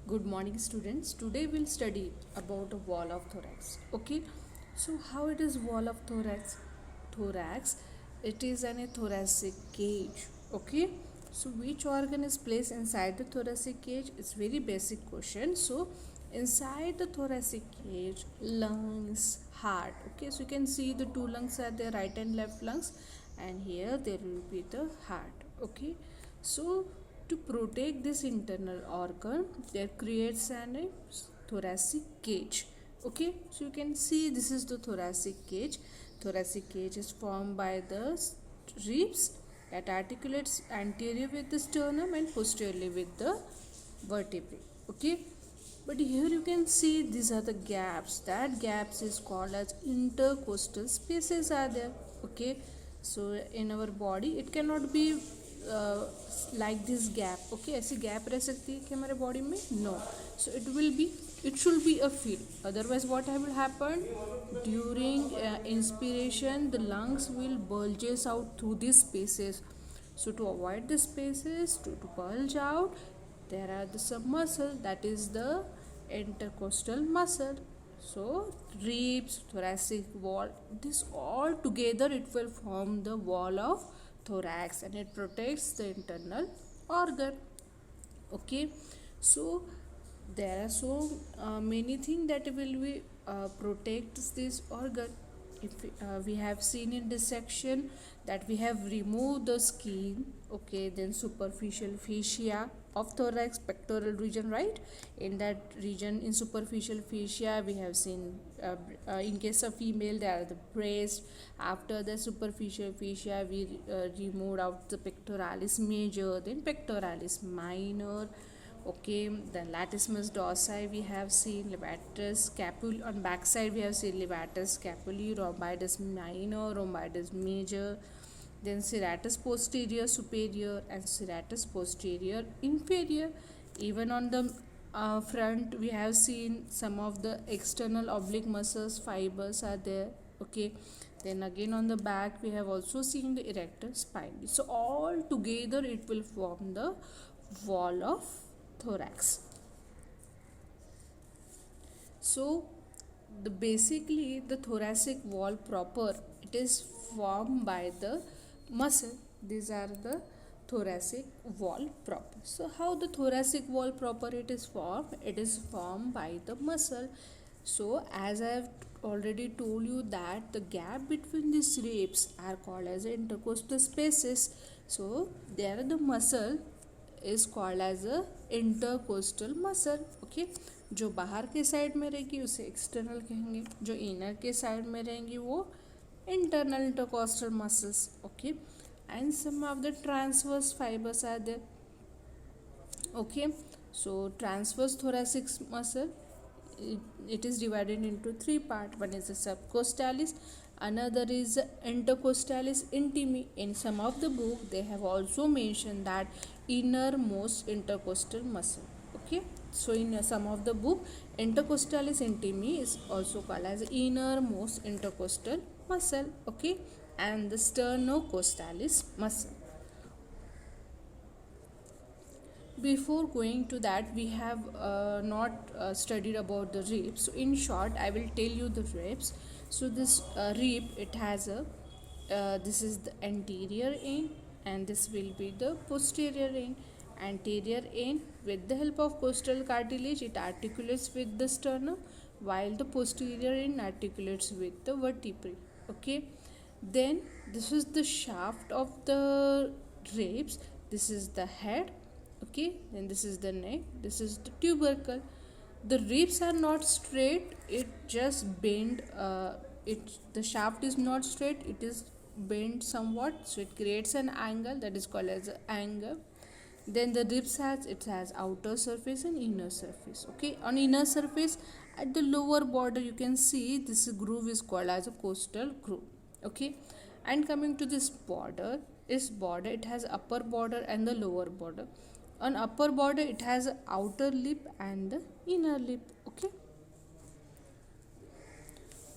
Good morning, students. Today we'll study about a wall of thorax. Okay, so how it is wall of thorax? Thorax, it is a thoracic cage. Okay, so which organ is placed inside the thoracic cage? It's very basic question. So inside the thoracic cage, lungs, heart. Okay, so you can see the two lungs are there, right and left lungs, and here there will be the heart. Okay, so to protect this internal organ, there creates an thoracic cage. Okay, so you can see this is the thoracic cage. Thoracic cage is formed by the ribs that articulates anterior with the sternum and posteriorly with the vertebrae. Okay, but here you can see these are the gaps. That gaps is called as intercostal spaces are there. Okay, so in our body it cannot be uh, like this gap. Okay, ऐसी gap रह सकती है कि हमारे body में? No. So it should be a fill. Otherwise what will happen? During inspiration the lungs will bulges out through these spaces. So to avoid the spaces to bulge out, there are the some muscle, that is the intercostal muscle. So ribs, thoracic wall, this all together it will form the wall of thorax and it protects the internal organ. Okay, so there are so many things that will be protects this organ. If we have seen in this section that we have removed the skin. Okay, then superficial fascia of thorax, pectoral region, right? In that region, in superficial fascia we have seen in case of female there are the breast. After the superficial fascia we removed out the pectoralis major, then pectoralis minor. Okay, the latissimus dorsi we have seen, levatus scapulae on back side we have seen levatus scapulae, rhomboides minor, rhomboides major, then serratus posterior superior and serratus posterior inferior. Even on the front we have seen some of the external oblique muscles fibers are there. Okay, then again on the back we have also seen the erector spinae. So all together it will form the wall of thorax. So the basically the thoracic wall proper it is formed by the muscle. These are the thoracic wall proper. So how the thoracic wall proper it is formed? It is formed by the muscle. So as I have already told you that the gap between these ribs are called as intercostal spaces. So there the muscle is called as a intercostal muscle. Okay, जो बाहर के side में रहेगी उसे external कहेंगे, जो inner के side में रहेंगी वो internal intercostal muscles. Okay, and some of the transverse fibers are there. Okay, so transverse thoracic muscle it is divided into three parts. One is the subcostalis, another is the intercostalis intimi. In some of the book they have also mentioned that innermost intercostal muscle. Okay, so in some of the book intercostalis intimi is also called as innermost intercostal muscle. Okay, and the sternocostalis muscle. Before going to that we have not studied about the ribs. So in short I will tell you the ribs. So this rib it has a this is the anterior end and this will be the posterior end. Anterior end, with the help of costal cartilage it articulates with the sternum, while the posterior end articulates with the vertebrae. Okay, then this is the shaft of the ribs, this is the head. Okay, then this is the neck, this is the tubercle. The ribs are not straight, it just bend. The shaft is not straight, it is bent somewhat, so it creates an angle that is called as an angle. Then the ribs has outer surface and inner surface. Okay, on inner surface at the lower border you can see this groove is called as a costal groove. Okay, and coming to this border, it has upper border and the lower border. On upper border it has outer lip and the inner lip. Okay,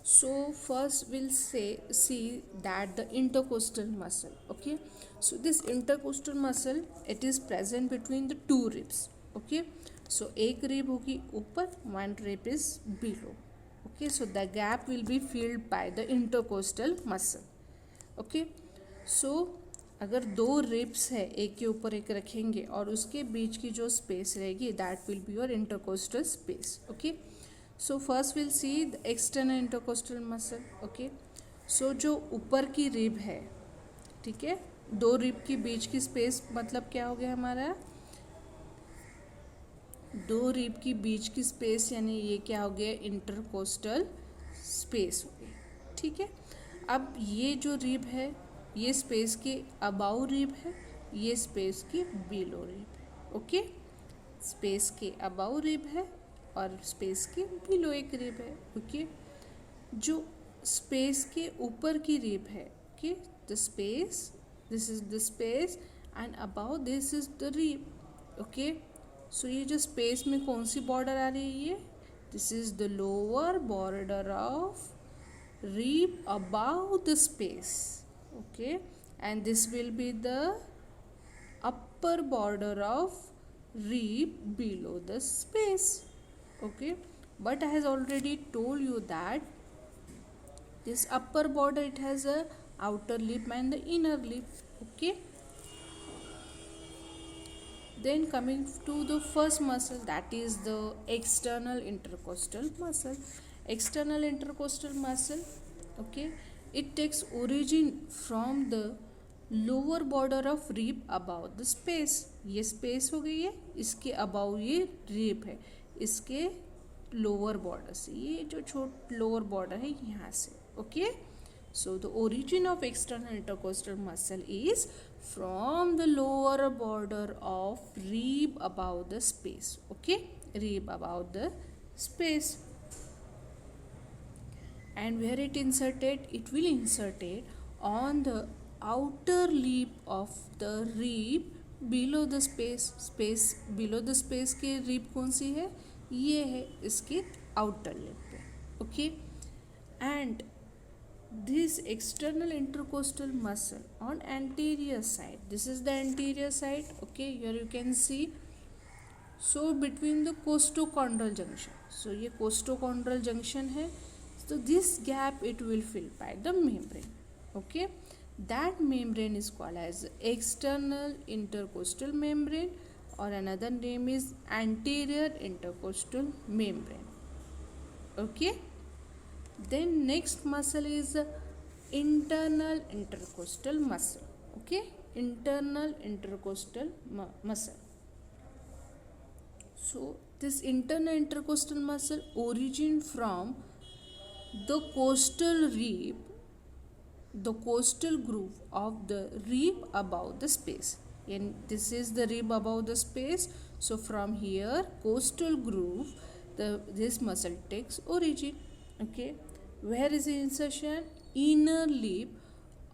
so first we'll see that the intercostal muscle. Okay, so this intercostal muscle it is present between the two ribs. Okay, so एक rib होगी ऊपर, one rib is below. Okay, so the gap will be filled by the intercostal muscle. Okay, so अगर दो ribs है एक के ऊपर एक रखेंगे और उसके बीच की जो स्पेस रहेगी that will be your intercostal space. Okay, so first will see the external intercostal muscle. Okay, so जो ऊपर की रिब है, ठीक है, दो रिब के बीच की स्पेस मतलब क्या हो गया हमारा, दो रिब की बीच की स्पेस यानी ये क्या हो गया, इंटरकोस्टल स्पेस हो गई. ठीक है, अब ये जो रिब है ये स्पेस के अबाउ रिब है, ये स्पेस के बिलो रिब है. ओके, स्पेस के अबाउ रिब है और स्पेस के बिलो एक रिब है. ओके, जो स्पेस के ऊपर की रिब है, okay, the space, this is the space and above this is the rib. Okay, so ये जो स्पेस में कौन सी बॉर्डर आ रही है, this is the lower border of rib about the space. Okay, and this will be the upper border of rib below the space. Okay, but I has already told you that this upper border, it has a outer lip and the inner lip. Okay, then coming to the first muscle, that is the external intercostal muscle. External intercostal muscle, okay, it takes origin from the lower border of rib about the space. ये space हो गई है, इसके about ये rib है, इसके lower border से, ये जो छोट लोअर बॉर्डर है यहाँ से. Okay, so the origin of external intercostal muscle is from the lower border of rib about the space. Okay, rib about the space. And where it inserted, it will inserted on the outer lip of the rib below the space. Space below the space के rib कौन सी है, ये है इसके outer lip पे. Okay, and this external intercostal muscle on anterior side, this is the anterior side. Okay, here you can see, so between the costochondral junction, so ये costochondral junction है, so this gap it will fill by the membrane. Okay, that membrane is called as external intercostal membrane, or another name is anterior intercostal membrane. Okay, then next muscle is internal intercostal muscle. Okay, internal intercostal muscle. So this internal intercostal muscle origin from the costal rib, the costal groove of the rib above the space. And this is the rib above the space. So from here, costal groove, this muscle takes origin. Okay, where is the insertion? Inner lip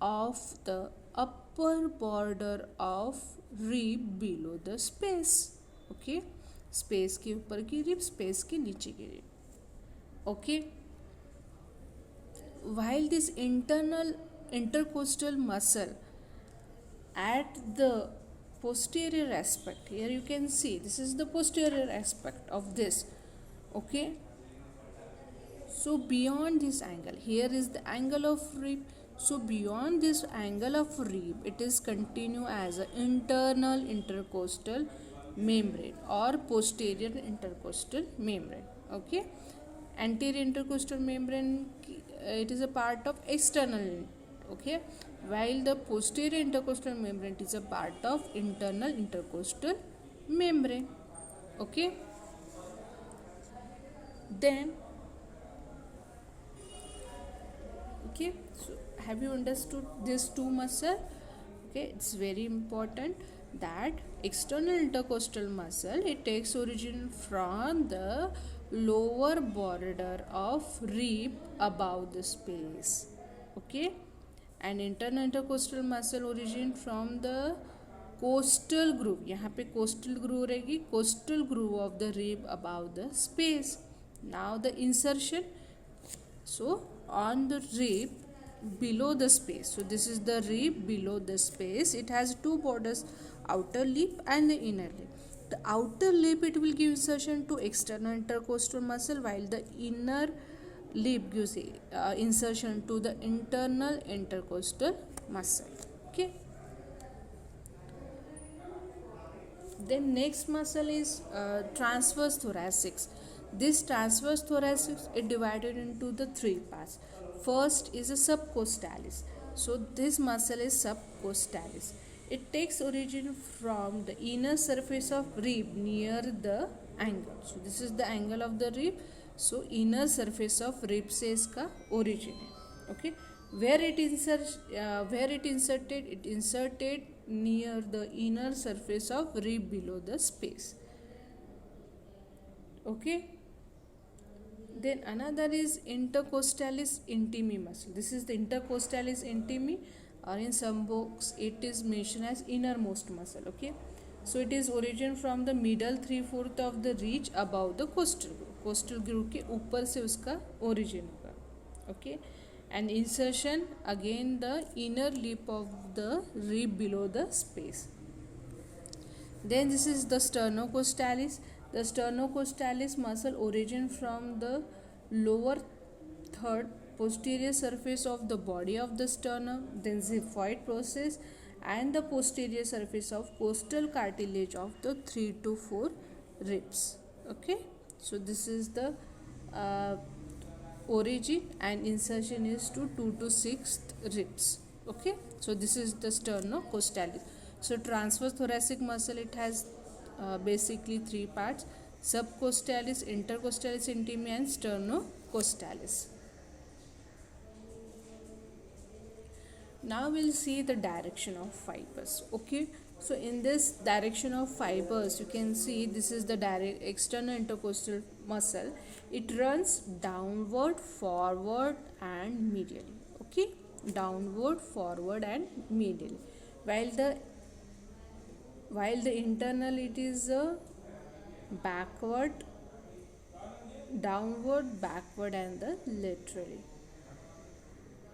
of the upper border of rib below the space. Okay, space के ऊपर की rib, space के नीचे की rib. Okay, while this internal intercostal muscle at the posterior aspect, here you can see this is the posterior aspect of this. Okay, so beyond this angle, here is the angle of rib, so beyond this angle of rib it is continue as an internal intercostal membrane or posterior intercostal membrane. Okay, anterior intercostal membrane, it is a part of external. Okay, while the posterior intercostal membrane is a part of internal intercostal membrane. Okay, then okay, so have you understood these two muscle? Okay, it's very important that external intercostal muscle, it takes origin from the lower border of rib above the space. Okay, and internal intercostal muscle origin from the coastal groove, यहाँ पे coastal groove रहेगी, coastal groove of the rib above the space. Now the insertion, so on the rib below the space, so this is the rib below the space, it has two borders, outer lip and the inner lip. the outer lip, it will give insertion to external intercostal muscle, while the inner lip gives insertion to the internal intercostal muscle. Okay. Then next muscle is transverse thoracic. This transverse thoracic is divided into the three parts. First is a subcostalis. So this muscle is subcostalis. It takes origin from the inner surface of rib near the angle. So this is the angle of the rib. So inner surface of rib से इसका origin है. Okay. Where it inserted? It inserted near the inner surface of rib below the space. Okay. Then another is intercostalis intimi muscle. This is the intercostalis intimi, or in some books it is mentioned as innermost muscle. Okay. So it is origin from the middle 3/4 of the ridge above the costal groove. Costal groove के ऊपर से उसका origin होगा. Okay. And insertion again the inner lip of the rib below the space. Then this is the sternocostalis. The sternocostalis muscle origin from the lower third posterior surface of the body of the sternum, then xiphoid process, and the posterior surface of costal cartilage of the 3 to 4 ribs. Okay, so this is the origin, and insertion is to 2 to 6 ribs. Okay, so this is the sternocostalis. So transverse thoracic muscle, it has basically three parts: subcostalis, intercostalis intimi, and sternocostalis. Now we'll see the direction of fibers. Okay, so in this direction of fibers, you can see this is the direct external intercostal muscle. It runs downward, forward, and medially. Okay, downward, forward, and medially. While the internal, it is backward, downward, backward, and the laterally.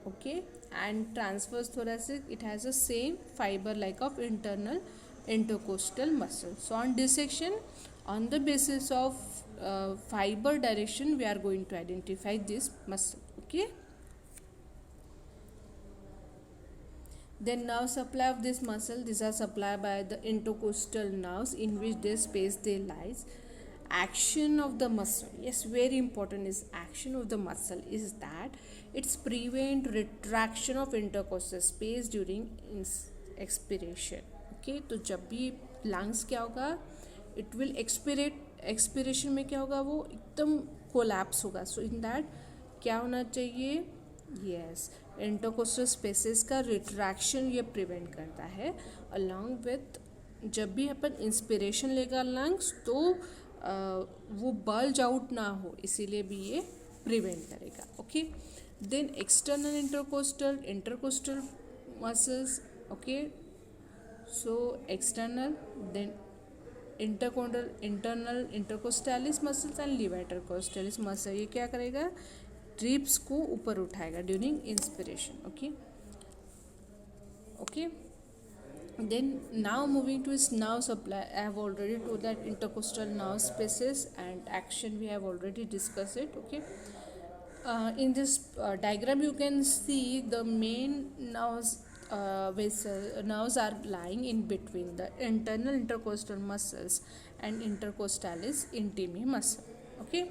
Okay, and transverse thoracic, it has the same fiber like of internal intercostal muscle. So on dissection, on the basis of fiber direction, we are going to identify this muscle. Okay. Then nerve supply of this muscle, these are supplied by the intercostal nerves in which they space they lies. Action of the muscle, yes, very important is action of the muscle is that it's prevent retraction of intercostal space during expiration. Okay, तो जब भी lungs क्या होगा, it will expiration में क्या होगा, वो एकदम collapse होगा. So in that क्या होना चाहिए, yes, इंटरकोस्टल स्पेसेस का रिट्रैक्शन ये प्रिवेंट करता है. अलॉन्ग विथ जब भी अपन इंस्पिरेशन लेगा लंग्स, तो वो बल्ज आउट ना हो, इसीलिए भी ये प्रिवेंट करेगा. Okay, then external intercostal muscles. Okay, so external, then internal intercostalis muscles and levator costalis muscle. ये क्या करेगा, रिब्स को ऊपर उठाएगा during inspiration. Okay okay, then now moving to its nerve supply. I have already told that intercostal nerve spaces and action we have already discussed it. Okay, in this diagram you can see the main nerves are lying in between the internal intercostal muscles and intercostalis intimi muscle. Okay,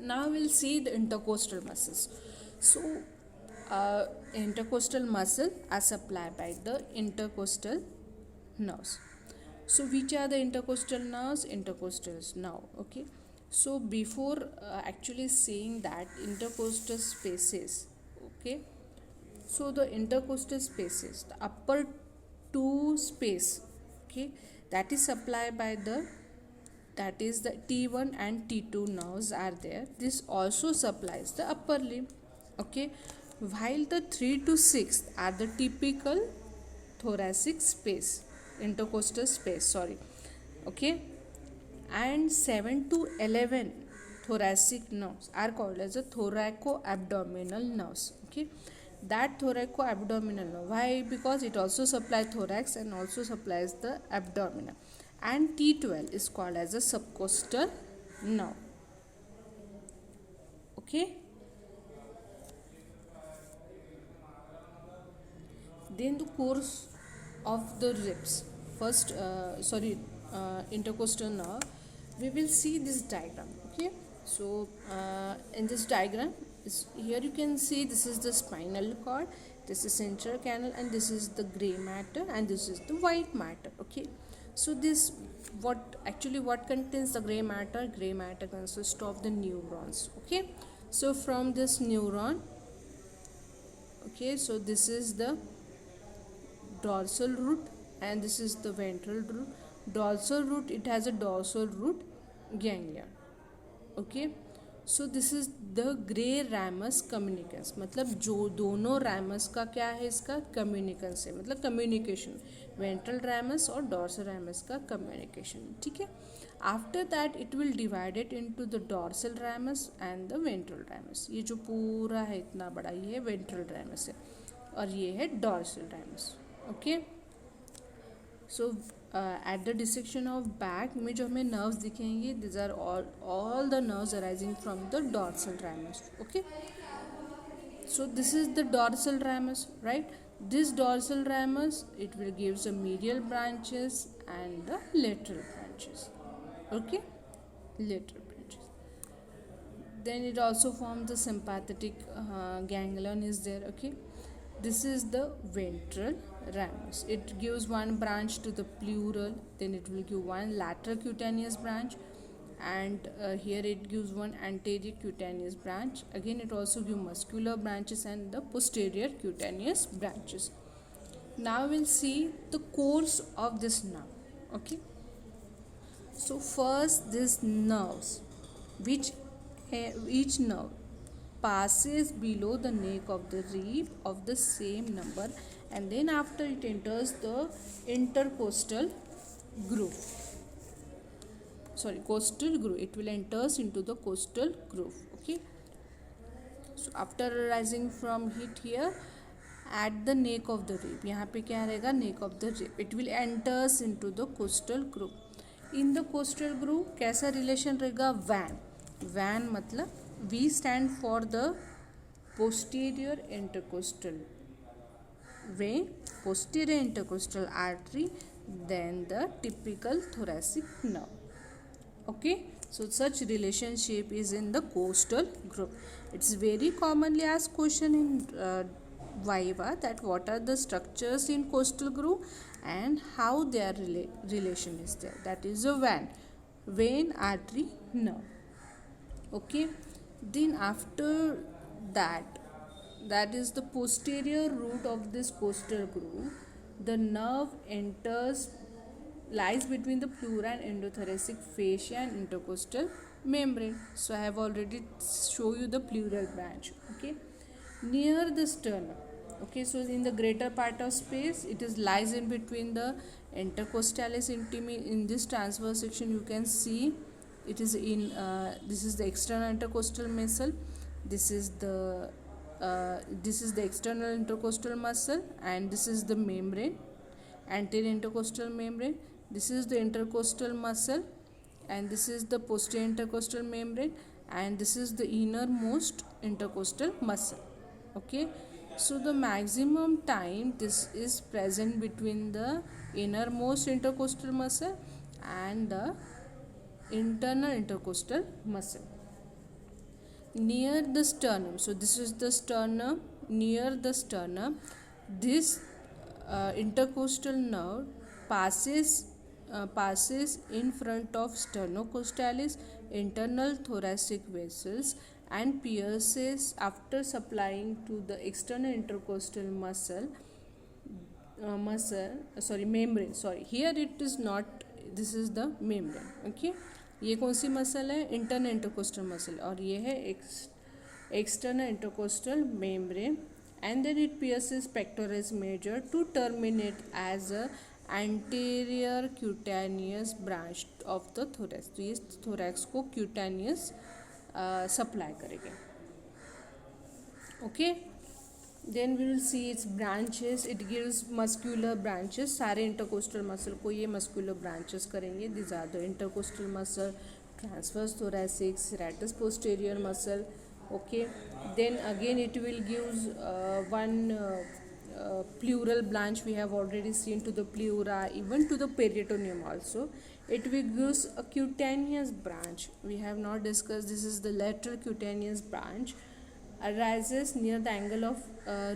now we'll see the intercostal muscles. So intercostal muscle are supplied by the intercostal nerves. So which are the intercostal nerves? Intercostals now. Okay, so before actually seeing that intercostal spaces, okay, so the intercostal spaces, the upper two space, okay, that is supplied by the, that is the T1 and T2 nerves are there. This also supplies the upper limb. Okay, while the 3 to 6 are the typical thoracic space, intercostal space, sorry. Okay, and 7 to 11 thoracic nerves are called as the thoraco-abdominal nerves. Okay, that thoraco-abdominal nerve. Why? Because it also supplies thorax and also supplies the abdominal. And T12 is called as a subcostal nerve. Okay. Then the course of the ribs. First, intercostal nerve. We will see this diagram. Okay. So in this diagram, here you can see this is the spinal cord, this is central canal, and this is the gray matter, and this is the white matter. Okay. So this what contains the gray matter? Gray matter consists of the neurons. Okay. So from this neuron, okay, so this is the dorsal root and this is the ventral root. Dorsal root, it has a dorsal root ganglion. Okay. So this is the grey ramus communicans, मतलब जो दोनों ramus का क्या है, इसका कम्युनिकेंस है, मतलब communication, ventral ramus और डॉर्सल रैमस का कम्युनिकेशन. ठीक है. After that it will divided into the dorsal ramus and the ventral ramus. ये जो पूरा है इतना बड़ा, ये वेंट्रल रैमस है और ये है dorsal ramus. Okay. So at the dissection of back में जो हमें नर्व्स दिखेंगे, this are all the nerves arising from the dorsal ramus. Okay. So this is the dorsal ramus, right? This dorsal ramus, it will gives the medial branches and the lateral branches. Okay, lateral branches. Then it also forms the sympathetic ganglion is there. Okay, this is the ventral ramus. It gives one branch to the pleural. Then it will give one lateral cutaneous branch. And here it gives one anterior cutaneous branch. Again it also gives muscular branches and the posterior cutaneous branches. Now we'll see the course of this nerve. Okay, so first these nerves, which each nerve passes below the neck of the rib of the same number, and then after it enters the intercostal groove. Costal groove. It will enters into the costal groove. Okay. So after rising from it here at the neck of the rib, यहाँ पे क्या रहेगा, neck of the rib, it will enters into the costal groove. In the costal groove कैसा relation रहेगा, van. Van मतलब V stand for the posterior intercostal vein, posterior intercostal artery, then the typical thoracic nerve. Okay, so such relationship is in the costal groove. It's very commonly asked question in Viva, that what are the structures in costal groove and how their relation is there. That is a vein, artery, nerve. Okay, then after that is the posterior root of this costal groove. The nerve lies between the pleura and endothoracic fascia and intercostal membrane. So I have already show you the pleural branch. Okay, near the sternum. Okay, so in the greater part of space, it is lies in between the intercostalis intimi. In this transverse section you can see it is in this is the external intercostal muscle, this is the external intercostal muscle, and this is the membrane, anterior intercostal membrane. This is the intercostal muscle, and this is the posterior intercostal membrane, and this is the innermost intercostal muscle. Okay, so the maximum time this is present between the innermost intercostal muscle and the internal intercostal muscle. Near the sternum, so this is the sternum. Near the sternum, this intercostal nerve passes in front of sternocostalis, internal thoracic vessels, and pierces after supplying to the external intercostal membrane. Here it is not, this is the membrane. Okay, ये कौन सी muscle है, internal intercostal muscle, और ये है external intercostal membrane, and then it pierces pectoralis major to terminate as a anterior cutaneous branch of the thorax. तो ये thorax को cutaneous supply करेंगे. Okay, Then we will see its branches. It gives muscular branches. सारे intercostal muscle को ये muscular branches करेंगे. These are the intercostal muscle, transverse thoracic, serratus posterior muscle. Okay. Then again it will give one pleural branch. We have already seen to the pleura, even to the peritoneum also. It will give a cutaneous branch. We have not discussed. This is the lateral cutaneous branch. Arises near the angle of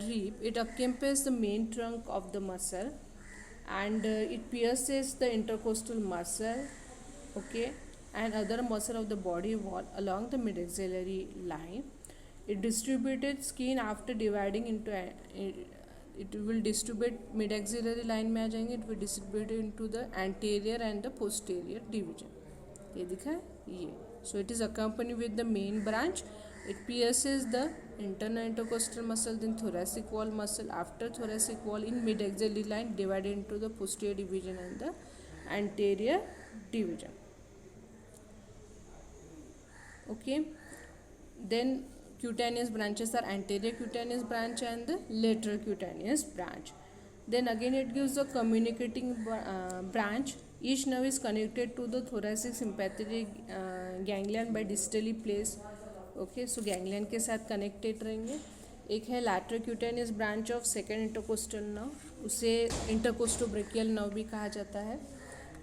rib. It occupies the main trunk of the muscle, and it pierces the intercostal muscle, okay, and other muscle of the body wall along the mid-axillary line. It distributed skin after dividing into it will distribute mid-axillary line में आ जाएंगे. It will distribute into the anterior and the posterior division. ये दिखा है ये. So it is accompanied with the main branch. It pierces the internal intercostal muscle, then thoracic wall muscle. After thoracic wall in mid-axillary line divided into the posterior division and the anterior division. Okay. Then cutaneous branches are anterior cutaneous branch and the lateral cutaneous branch. Then again it gives the communicating branch. Each nerve is connected to the thoracic sympathetic ganglion by distally placed. Okay, so ganglion के साथ connected रहेंगे. एक है lateral cutaneous branch of second intercostal nerve, उसे intercostobrachial nerve भी कहा जाता है.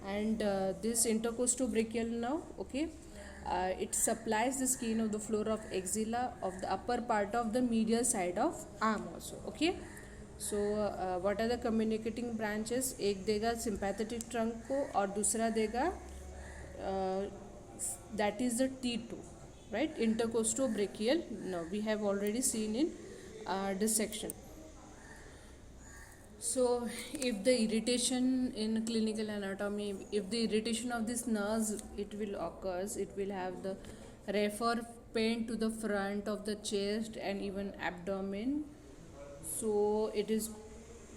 And this intercostobrachial nerve, okay, it supplies the skin of the floor of axilla of the upper part of the medial side of arm also. Okay, so what are the communicating branches? एक देगा sympathetic trunk को और दूसरा देगा that is the T2, right, intercostobrachial nerve. We have already seen in dissection. So if the irritation in clinical anatomy, if the irritation of this nerves it will occurs, it will have the refer pain to the front of the chest and even abdomen. So it is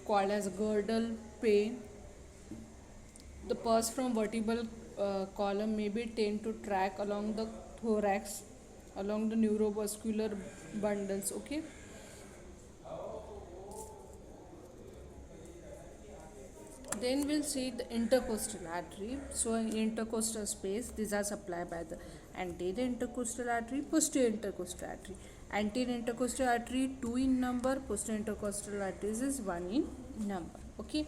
called as girdle pain. The pulse from vertebral column may be tend to track along the thorax, along the neurovascular bundles. Okay. Then we'll see the intercostal artery. So in intercostal space, these are supplied by the anterior intercostal artery, posterior intercostal artery. Anterior intercostal artery 2 in number, posterior intercostal arteries is 1 in number. Okay.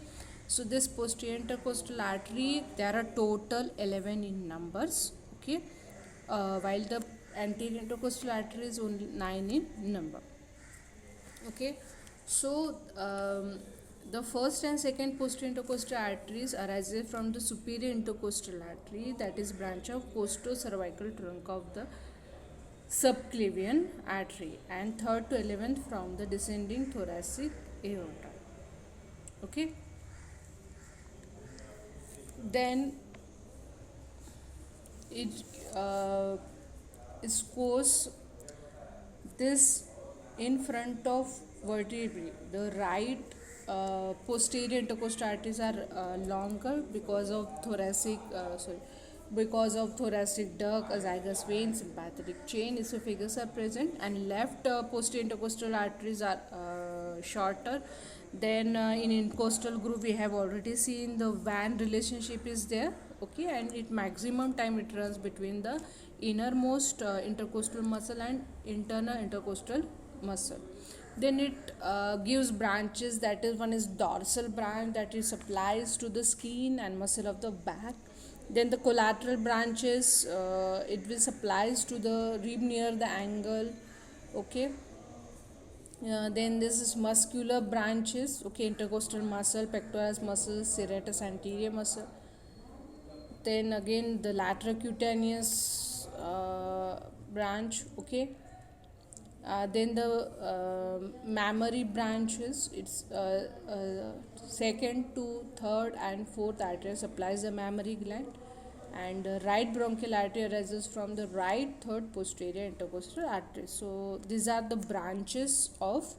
So this posterior intercostal artery, there are total 11 in numbers. Okay. While the anterior intercostal artery is only 9 in number. Okay. So the first and second posterior intercostal arteries arises from the superior intercostal artery, that is branch of costo-cervical trunk of the subclavian artery, and third to 11th from the descending thoracic aorta. Okay. Then it scores this in front of vertebrae. The right posterior intercostal arteries are longer because of thoracic duct, azygous vein, sympathetic chain, esophagus are present, and left posterior intercostal arteries are shorter. Then in intercostal group we have already seen the van relationship is there. Okay, and it maximum time it runs between the innermost intercostal muscle and internal intercostal muscle. Then it gives branches, that is, one is dorsal branch that it supplies to the skin and muscle of the back. Then the collateral branches, it will supplies to the rib near the angle. Okay. Then this is muscular branches. Okay, intercostal muscle, pectoralis muscle, serratus anterior muscle. Then again the lateral cutaneous branch. Okay. Then the mammary branches, it's second to third and fourth artery supplies the mammary gland, and right bronchial artery arises from the right third posterior intercostal artery. So these are the branches of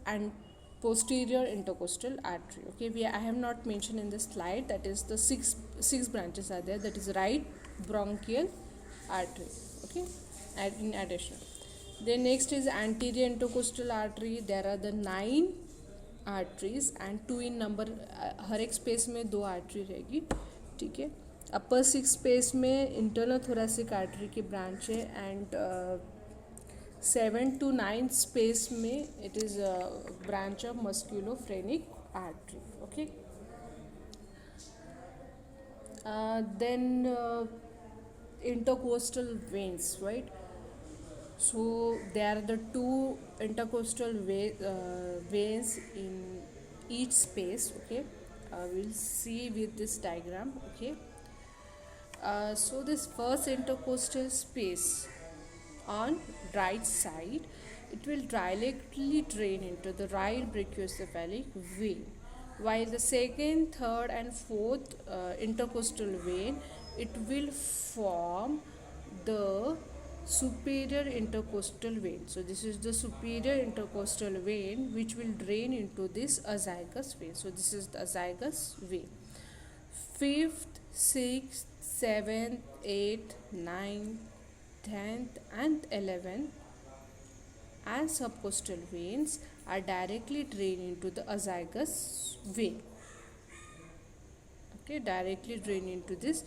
and posterior intercostal artery. Okay, I have not mentioned in this slide, that is the six branches are there, that is right bronchial artery. Okay, in addition. Then next is anterior intercostal artery. There are the 9 arteries and 2 in number. हर एक space में 2 artery रहेगी, ठीक है. Upper 6 space में internal thoracic artery की branch है, एंड 7 to 9 space में it is branch of musculophrenic artery. Okay. Then intercostal veins, right? So there are the 2 intercostal veins in each space. Okay, we'll see with this diagram. Okay, so this first intercostal space on right side, it will directly drain into the right brachiocephalic vein, while the second, third and fourth intercostal vein, it will form the superior intercostal vein. So this is the superior intercostal vein which will drain into this azygous vein. So this is the azygous vein. 5th, 6th, 7th, 8th, 9th, 10th and 11th and subcostal veins are directly drained into the azygous vein. Okay, directly drain into this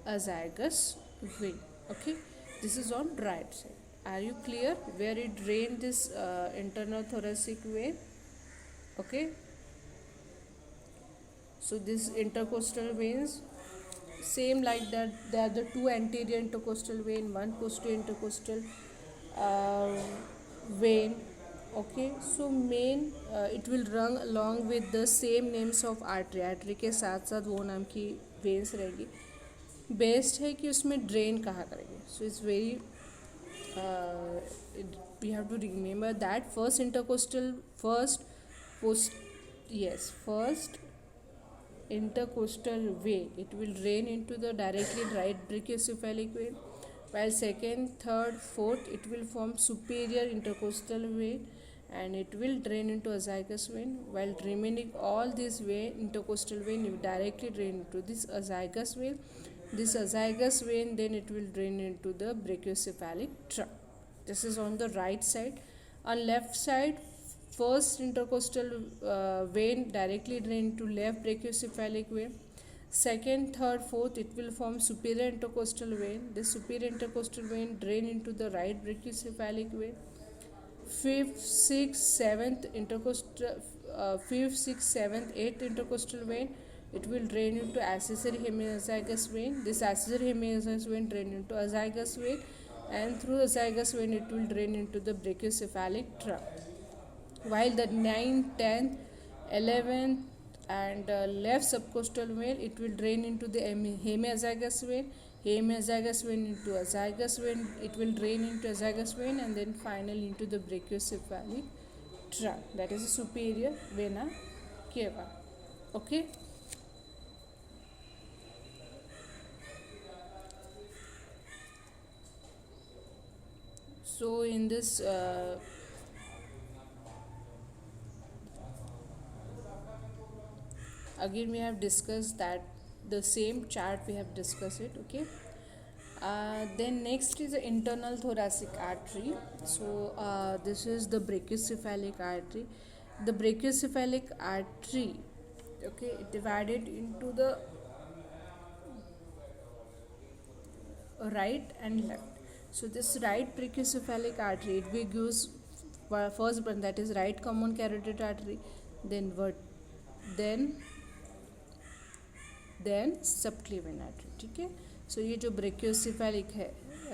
azygous vein. Okay, this is on right side. Are you clear where it drain this internal thoracic vein? Okay, so this intercostal veins, same like that, there are the 2 anterior intercostal vein, 1 posterior intercostal vein. Okay, so main it will run along with the same names of artery के साथ साथ वो नाम की veins रहेगी. Best है कि उसमें ड्रेन कहाँ करेंगे. So it's very we have to remember that first intercostal first intercostal vein, it will drain into the directly right brachiocephalic vein, while second, third, fourth, it will form superior intercostal vein and it will drain into azygous vein, while remaining all these vein intercostal vein will directly drain into this azygous vein. This azygous vein then it will drain into the brachiocephalic trunk. This is on the right side. On left side, first intercostal vein directly drain to left brachiocephalic vein. Second, third, fourth, it will form superior intercostal vein. This superior intercostal vein drain into the right brachiocephalic vein. Fifth, sixth, seventh intercostal, fifth, sixth, seventh, eighth intercostal vein, it will drain into accessory hemiazygous vein. This accessory hemiazygous vein drain into azygous vein, and through azygous vein it will drain into the brachiocephalic trunk. While the 9th, 10th, 11th and left subcostal vein, it will drain into the hemiazygous vein, hemiazygous vein into azygous vein, it will drain into azygous vein and then finally into the brachiocephalic trunk, that is the superior vena cava. Okay. So in this again we have discussed that the same chart we have discussed it. Okay. Then next is the internal thoracic artery. So this is the brachiocephalic artery. The brachiocephalic artery, okay, divided into the right and left. So this right brachiocephalic artery, it will gives first one, that is right common carotid artery, then then subclavian artery. ठीक है. सो ये जो brachiocephalic है,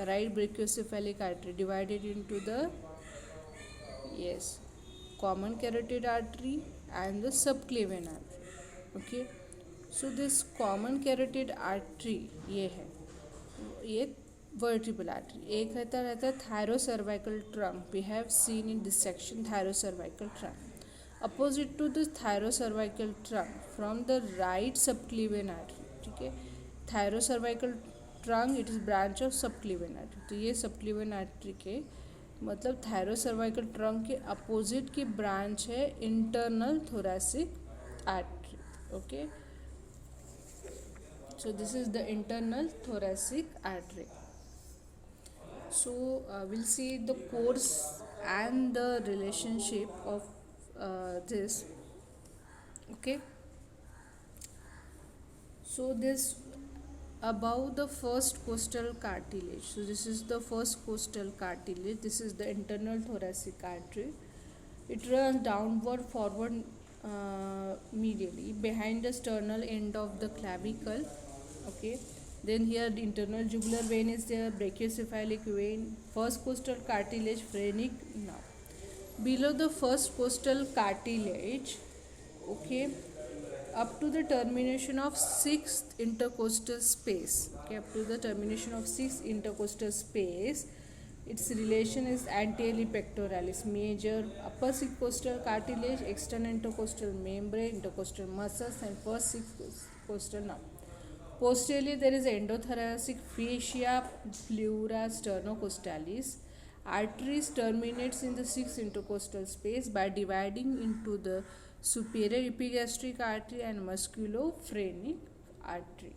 right brachiocephalic artery divided into the common carotid artery and the subclavian artery. Okay. So this common carotid artery ये है, ये vertebral artery. एक रहता है thyrocervical trunk. We have seen in this section thyrocervical trunk. Opposite to the thyrocervical trunk from the right subclavian artery. ठीक है. Thyrocervical trunk it is branch of subclavian artery. तो ये सबक्लेवियन आर्टरी के मतलब thyrocervical trunk के opposite की branch है internal thoracic artery. Okay. So this is the internal thoracic artery. So we'll see the course and the relationship of this. Okay. So this above the first costal cartilage. So this is the first costal cartilage. This is the internal thoracic artery. It runs downward, forward, medially behind the sternal end of the clavicle. Okay. Then here the internal jugular vein is there, brachiocephalic vein, first costal cartilage, phrenic nerve. Below the first costal cartilage, okay, up to the termination of sixth intercostal space, okay, up to the termination of sixth intercostal space, its relation is anteriorly pectoralis major, upper sixth costal cartilage, external intercostal membrane, intercostal muscles, and first sixth costal nerve. Posteriorly, there is endothoracic fascia pleura sternocostalis. Arteries terminates in the sixth intercostal space by dividing into the superior epigastric artery and musculophrenic artery.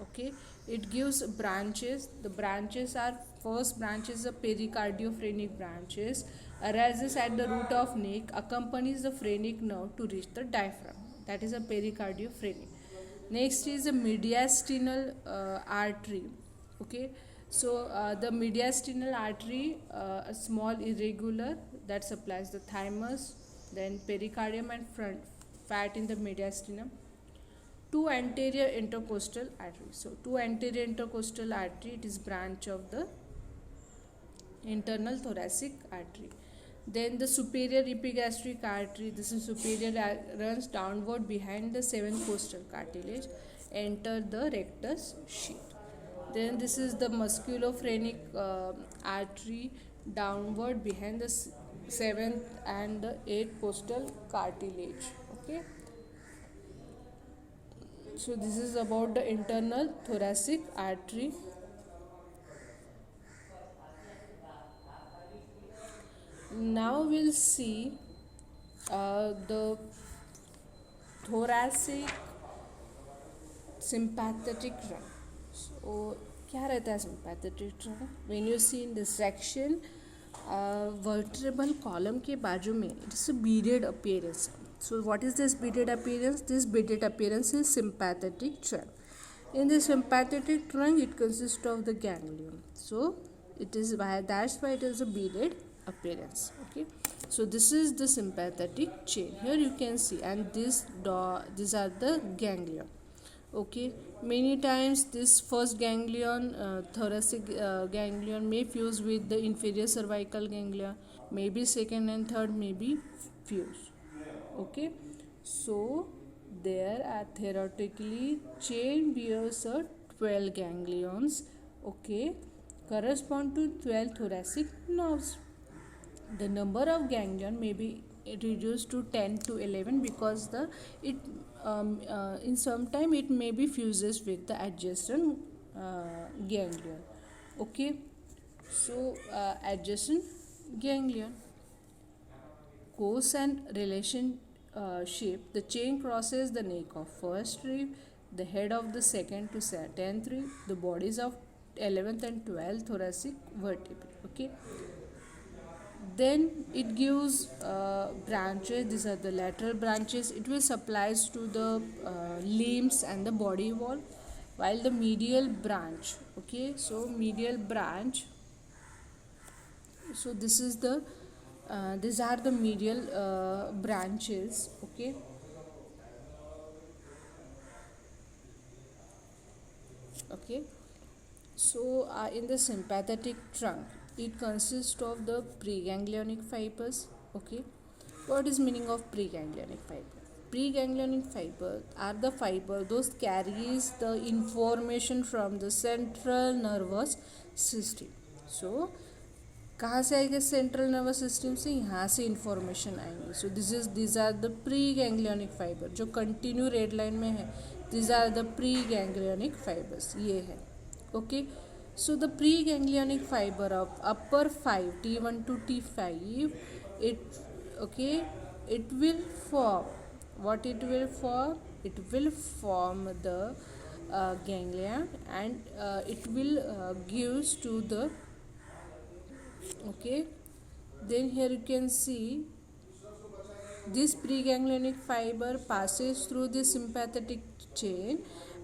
Okay, it gives branches. The branches are first branches are pericardiophrenic branches, arises at the root of neck, accompanies the phrenic nerve to reach the diaphragm. That is a pericardiophrenik. Next is the mediastinal artery. Okay, so the mediastinal artery, a small irregular that supplies the thymus, then pericardium and front fat in the mediastinum. Two anterior intercostal arteries. So two anterior intercostal artery, it is branch of the internal thoracic artery. Then the superior epigastric artery, this is superior, runs downward behind the seventh costal cartilage, enter the rectus sheath. Then this is the musculophrenic artery, downward behind the seventh and the eighth costal cartilage. Okay. So this is about the internal thoracic artery. Now we'll see the thoracic sympathetic trunk. So क्या रहता है sympathetic trunk? When you see in this section, vertebral column के बाजू में it is a beaded appearance. So what is this beaded appearance? This beaded appearance is sympathetic trunk. In the sympathetic trunk, it consists of the ganglion. So it is why that's why it is a beaded appearance. Okay, so this is the sympathetic chain. Here you can see, and these are the ganglion. Okay, many times this first ganglion, thoracic ganglion, may fuse with the inferior cervical ganglia. Maybe second and third may be fuse. Okay, so there are theoretically chain bears 12 ganglions. Okay, correspond to 12 thoracic nerves. The number of ganglion may be reduced to 10 to 11 because in some time it may be fuses with the adjacent ganglion. Okay, so adjacent ganglion, course and relationship. The chain crosses the neck of first rib, the head of the second to 10th rib, the bodies of 11th and 12th thoracic vertebrae. Okay, then it gives branches. These are the lateral branches. It will supplies to the limbs and the body wall, while the medial branch, okay, so medial branch, so this is the these are the medial branches. Okay, okay, so in the sympathetic trunk, it consists of the preganglionic fibers. Okay, what is meaning of preganglionic fiber? Preganglionic fiber are the fiber those carries the information from the central nervous system. So कहाँ से आएगा central nervous system से, यहाँ से information आएंगी. So this are the pre ganglionic fibre जो continue red line में है. This are the pre ganglionic fibres, ये है. Okay, so the preganglionic fiber of upper 5 T1 to T5, it will form what? It will form the ganglia, and it will gives to the Okay, then here you can see this preganglionic fiber passes through the sympathetic chain,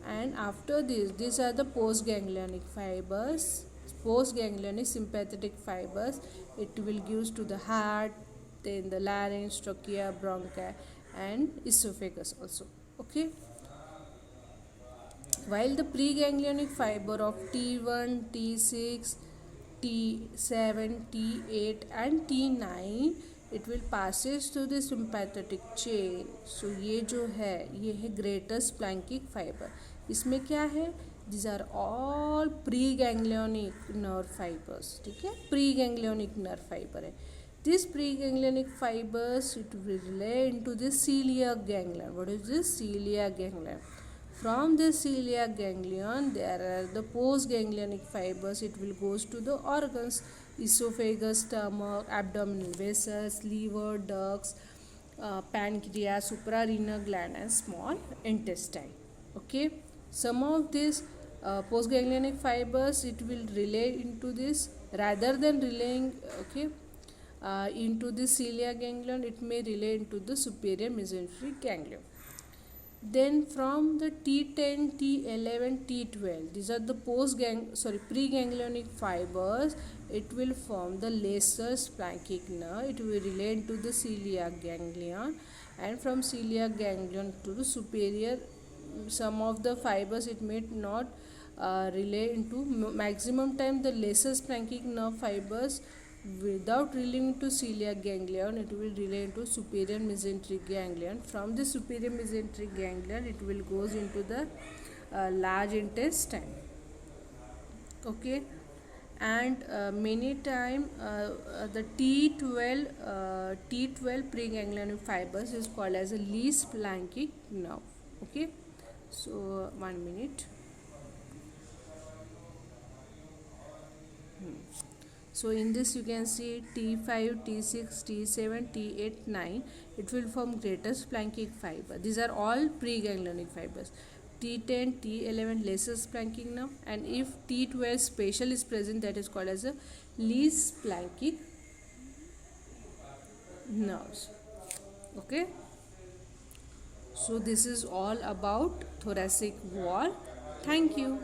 and after this, these are the postganglionic fibers. Postganglionic sympathetic fibers. It will give to the heart, then the larynx, trachea, bronchi, and esophagus also. Okay. While the preganglionic fiber of T1, T6, T7, T8 and T9 it will passes through the sympathetic chain. So ये जो है ये है greatest plankic fiber. इसमें क्या है? These are all preganglionic nerve fibers. ठीक है, preganglionic nerve fiber है. These preganglionic fibers it will relay into the celiac ganglion. What is this? Celiac ganglion. From the celiac ganglion, there are the postganglionic fibers. It will goes to the organs: esophagus, stomach, abdominal vessels, liver, ducts, pancreas, suprarenal gland, and small intestine. Okay, some of these postganglionic fibers it will relay into this rather than relaying. Okay. Into the celiac ganglion, it may relay into the superior mesenteric ganglion. Then from the T10, T11, T12, these are the preganglionic fibers. It will form the lesser splanchnic nerve. It will relate to the celiac ganglion, and from celiac ganglion to the superior, some of the fibers it may not relay into maximum time. The lesser splanchnic nerve fibers without relating to celiac ganglion, it will relay into superior mesenteric ganglion. From the superior mesenteric ganglion, it will goes into the large intestine. Okay, and many time the T12 preganglionic fibers is called as a least splanchnic nerve. Okay, so 1 minute. So in this you can see T5, T6, T7, T8, 9. It will form greatest splanchnic fiber. These are all preganglionic fibers. T10, T11 lesser splanchnic nerve, and if T12 special is present, that is called as a least splanchnic nerves. Okay. So this is all about thoracic wall. Thank you.